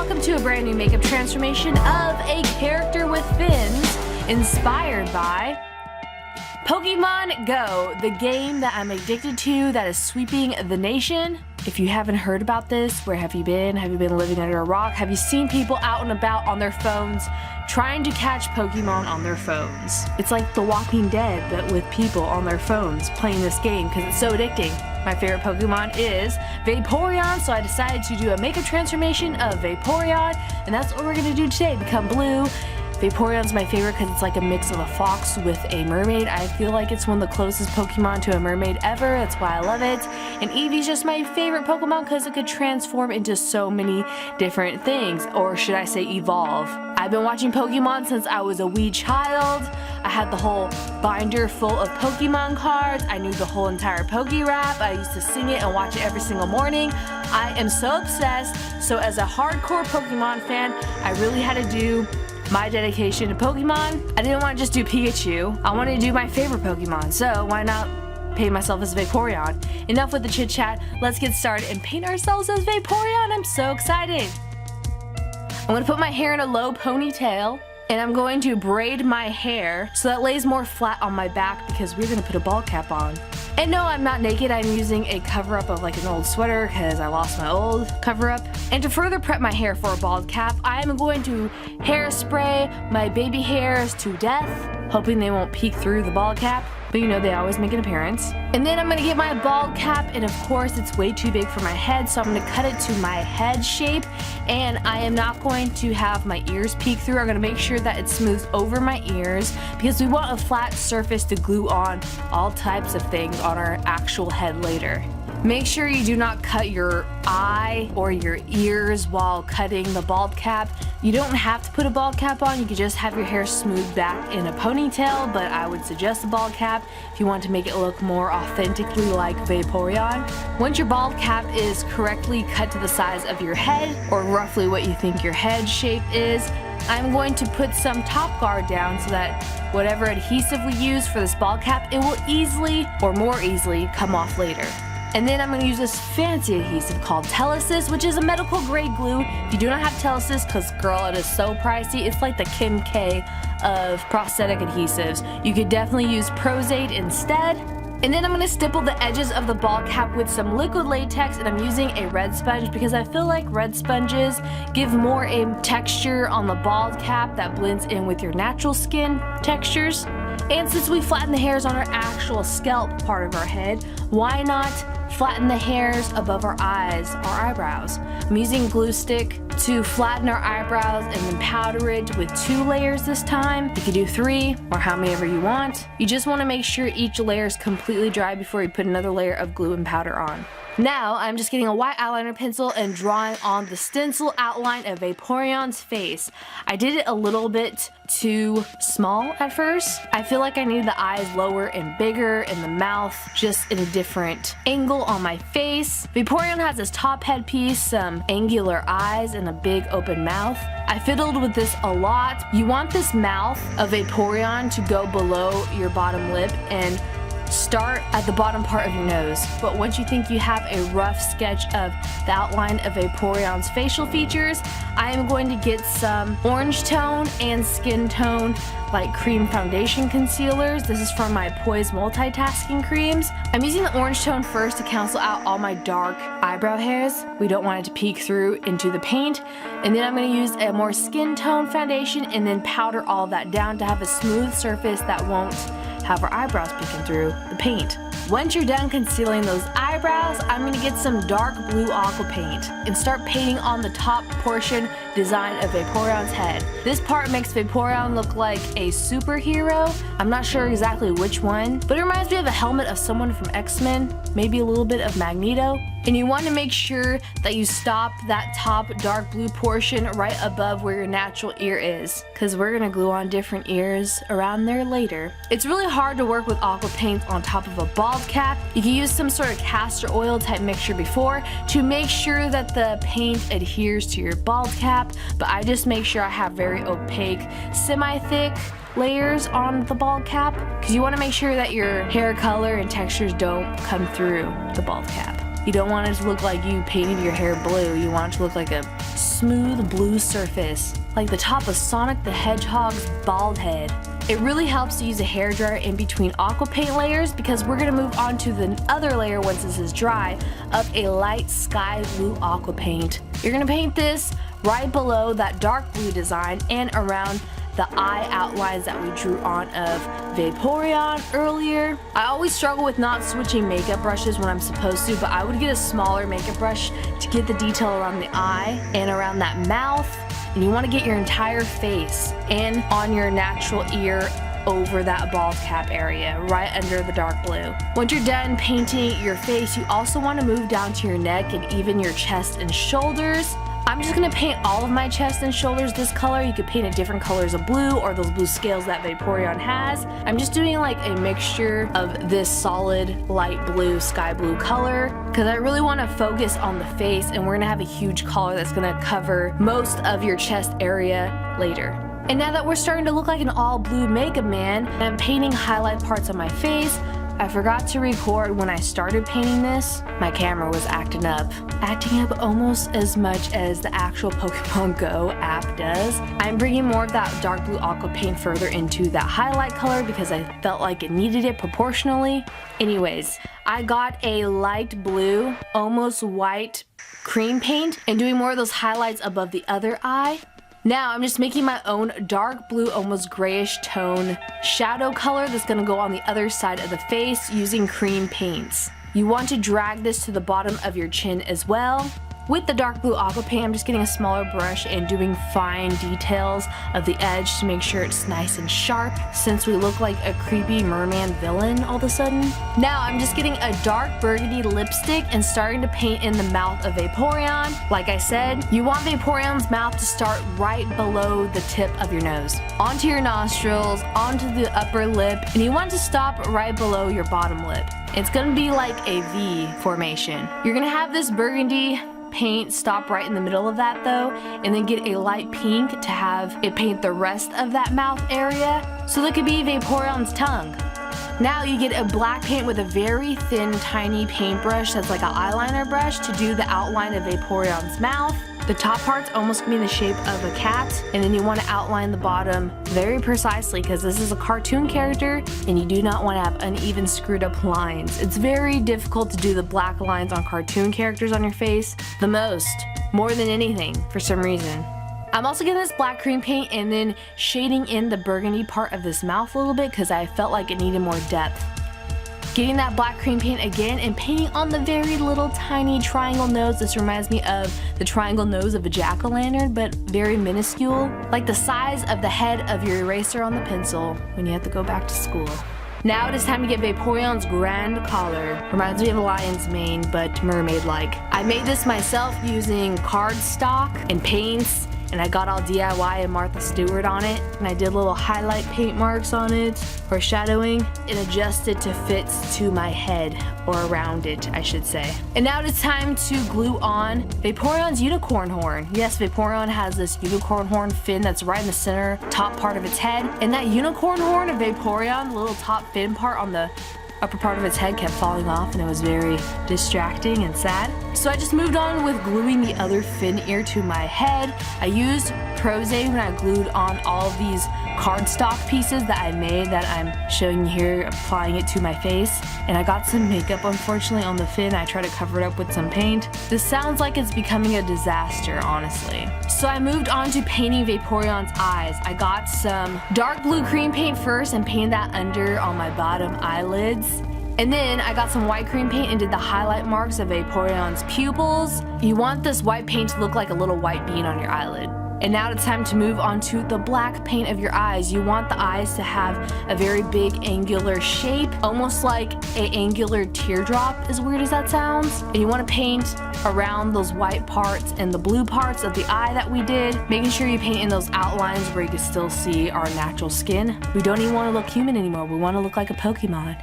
welcome to a brand new makeup transformation of a character with fins inspired by Pokemon Go, the game that I'm addicted to that is sweeping the nation. If you haven't heard about this, where have you been? Have you been living under a rock? Have you seen people out and about on their phones trying to catch Pokemon on their phones? It's like The Walking Dead, but with people on their phones playing this game because it's so addicting. My favorite Pokemon is Vaporeon, so I decided to do a makeup transformation of Vaporeon, and that's what we're going to do today, become blue. Vaporeon's my favorite because it's like a mix of a fox with a mermaid. I feel like it's one of the closest Pokemon to a mermaid ever. That's why I love it. And Eevee's just my favorite Pokemon because it could transform into so many different things. Or should I say evolve. I've been watching Pokemon since I was a wee child. I had the whole binder full of Pokemon cards. I knew the whole entire Pokerap. I used to sing it and watch it every single morning. I am so obsessed. So as a hardcore Pokemon fan, I really had to do my dedication to Pokemon. I didn't want to just do Pikachu. I wanted to do my favorite Pokemon, so why not paint myself as Vaporeon? Enough with the chit chat, let's get started and paint ourselves as Vaporeon. I'm so excited. I'm gonna put my hair in a low ponytail, and I'm going to braid my hair so that it lays more flat on my back because we're gonna put a bald cap on. And no, I'm not naked. I'm using a cover-up of like an old sweater because I lost my old cover-up. And to further prep my hair for a bald cap, I am going to hairspray my baby hairs to death, hoping they won't peek through the bald cap. But you know, they always make an appearance. And then I'm gonna get my bald cap, and of course it's way too big for my head, so I'm gonna cut it to my head shape. And I am not going to have my ears peek through. I'm gonna make sure that it smooths over my ears because we want a flat surface to glue on all types of things on our actual head later. Make sure you do not cut your eye or your ears while cutting the bald cap. You don't have to put a bald cap on, you can just have your hair smoothed back in a ponytail, but I would suggest a bald cap if you want to make it look more authentically like Vaporeon. Once your bald cap is correctly cut to the size of your head, or roughly what you think your head shape is, I'm going to put some top guard down so that whatever adhesive we use for this bald cap, it will easily, or more easily, come off later. And then I'm going to use this fancy adhesive called Telesis, which is a medical grade glue. If you do not have Telesis, because girl, it is so pricey, it's like the Kim K of prosthetic adhesives. You could definitely use Pros-Aide instead. And then I'm going to stipple the edges of the bald cap with some liquid latex, and I'm using a red sponge because I feel like red sponges give more a texture on the bald cap that blends in with your natural skin textures. And since we flatten the hairs on our actual scalp part of our head, why not flatten the hairs above our eyes, our eyebrows? I'm using glue stick to flatten our eyebrows and then powder it with 2 layers this time. You can do 3 or how many ever you want. You just want to make sure each layer is completely dry before you put another layer of glue and powder on. Now, I'm just getting a white eyeliner pencil and drawing on the stencil outline of Vaporeon's face. I did it a little bit too small at first. I feel like I needed the eyes lower and bigger and the mouth just in a different angle on my face. Vaporeon has this top headpiece, some angular eyes, and a big open mouth. I fiddled with this a lot. You want this mouth of Vaporeon to go below your bottom lip and start at the bottom part of your nose. But once you think you have a rough sketch of the outline of Vaporeon's facial features, I am going to get some orange tone and skin tone like cream foundation concealers. This is from my Poise multitasking creams. I'm using the orange tone first to cancel out all my dark eyebrow hairs. We don't want it to peek through into the paint. And then I'm going to use a more skin tone foundation and then powder all that down to have a smooth surface that won't have our eyebrows peeking through the paint. Once you're done concealing those eyebrows, I'm going to get some dark blue aqua paint and start painting on the top portion design of Vaporeon's head. This part makes Vaporeon look like a superhero. I'm not sure exactly which one, but it reminds me of a helmet of someone from X-Men, maybe a little bit of Magneto. And you want to make sure that you stop that top dark blue portion right above where your natural ear is, because we're going to glue on different ears around there later. It's really hard to work with aqua paint on top of a bald cap. You can use some sort of castor oil type mixture before to make sure that the paint adheres to your bald cap, but I just make sure I have very opaque, semi-thick layers on the bald cap because you want to make sure that your hair color and textures don't come through the bald cap. You don't want it to look like you painted your hair blue. You want it to look like a smooth blue surface, like the top of Sonic the Hedgehog's bald head. It really helps to use a hairdryer in between aqua paint layers because we're going to move on to the other layer once this is dry of a light sky blue aqua paint. You're going to paint this right below that dark blue design and around the eye outlines that we drew on of Vaporeon earlier. I always struggle with not switching makeup brushes when I'm supposed to, but I would get a smaller makeup brush to get the detail around the eye and around that mouth. And you want to get your entire face and on your natural ear over that bald cap area, right under the dark blue. Once you're done painting your face, you also want to move down to your neck and even your chest and shoulders. I'm just going to paint all of my chest and shoulders this color. You could paint it different colors of blue or those blue scales that Vaporeon has. I'm just doing like a mixture of this solid light blue, sky blue color because I really want to focus on the face, and we're going to have a huge collar that's going to cover most of your chest area later. And now that we're starting to look like an all blue makeup man, and I'm painting highlight parts on my face, I forgot to record when I started painting this. My camera was acting up almost as much as the actual Pokemon Go app does. I'm bringing more of that dark blue aqua paint further into that highlight color because I felt like it needed it proportionally. Anyways, I got a light blue, almost white cream paint and doing more of those highlights above the other eye. Now I'm just making my own dark blue, almost grayish tone shadow color that's going to go on the other side of the face using cream paints. You want to drag this to the bottom of your chin as well. With the dark blue aqua paint, I'm just getting a smaller brush and doing fine details of the edge to make sure it's nice and sharp, since we look like a creepy merman villain all of a sudden. Now I'm just getting a dark burgundy lipstick and starting to paint in the mouth of Vaporeon. Like I said, you want Vaporeon's mouth to start right below the tip of your nose, onto your nostrils, onto the upper lip, and you want to stop right below your bottom lip. It's gonna be like a V formation. You're gonna have this burgundy paint stop right in the middle of that though, and then get a light pink to have it paint the rest of that mouth area, so that could be Vaporeon's tongue. Now you get a black paint with a very thin, tiny paintbrush that's like an eyeliner brush to do the outline of Vaporeon's mouth. The top part's almost gonna be in the shape of a cat, and then you want to outline the bottom very precisely because this is a cartoon character and you do not want to have uneven, screwed up lines. It's very difficult to do the black lines on cartoon characters on your face the most, more than anything, for some reason. I'm also getting this black cream paint and then shading in the burgundy part of this mouth a little bit because I felt like it needed more depth. Getting that black cream paint again and painting on the very little tiny triangle nose. This reminds me of the triangle nose of a jack-o'-lantern, but very minuscule, like the size of the head of your eraser on the pencil when you have to go back to school. Now it is time to get Vaporeon's grand collar. Reminds me of a lion's mane, but mermaid-like. I made this myself using cardstock and paints, and I got all DIY and Martha Stewart on it, and I did little highlight paint marks on it, or shadowing, and adjusted to fit to my head, or around it, I should say. And now it's time to glue on Vaporeon's unicorn horn. Yes, Vaporeon has this unicorn horn fin that's right in the center, top part of its head, and that unicorn horn of Vaporeon, the little top fin part on the upper part of its head kept falling off, and it was very distracting and sad. So I just moved on with gluing the other fin ear to my head. I used Prozade when I glued on all of these cardstock pieces that I made that I'm showing you here, applying it to my face. And I got some makeup, unfortunately, on the fin. I tried to cover it up with some paint. This sounds like it's becoming a disaster, honestly. So I moved on to painting Vaporeon's eyes. I got some dark blue cream paint first and painted that under on my bottom eyelids. And then I got some white cream paint and did the highlight marks of Vaporeon's pupils. You want this white paint to look like a little white bean on your eyelid. And now it's time to move on to the black paint of your eyes. You want the eyes to have a very big angular shape, almost like an angular teardrop, as weird as that sounds. And you want to paint around those white parts and the blue parts of the eye that we did, making sure you paint in those outlines where you can still see our natural skin. We don't even want to look human anymore. We want to look like a Pokemon.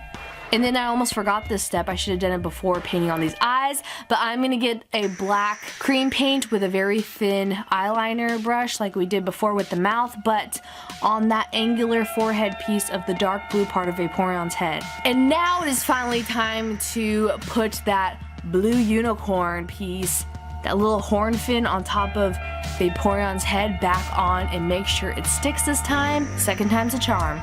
And then I almost forgot this step. I should have done it before painting on these eyes, but I'm gonna get a black cream paint with a very thin eyeliner brush like we did before with the mouth, but on that angular forehead piece of the dark blue part of Vaporeon's head. And now it is finally time to put that blue unicorn piece, that little horn fin on top of Vaporeon's head back on, and make sure it sticks this time. Second time's a charm.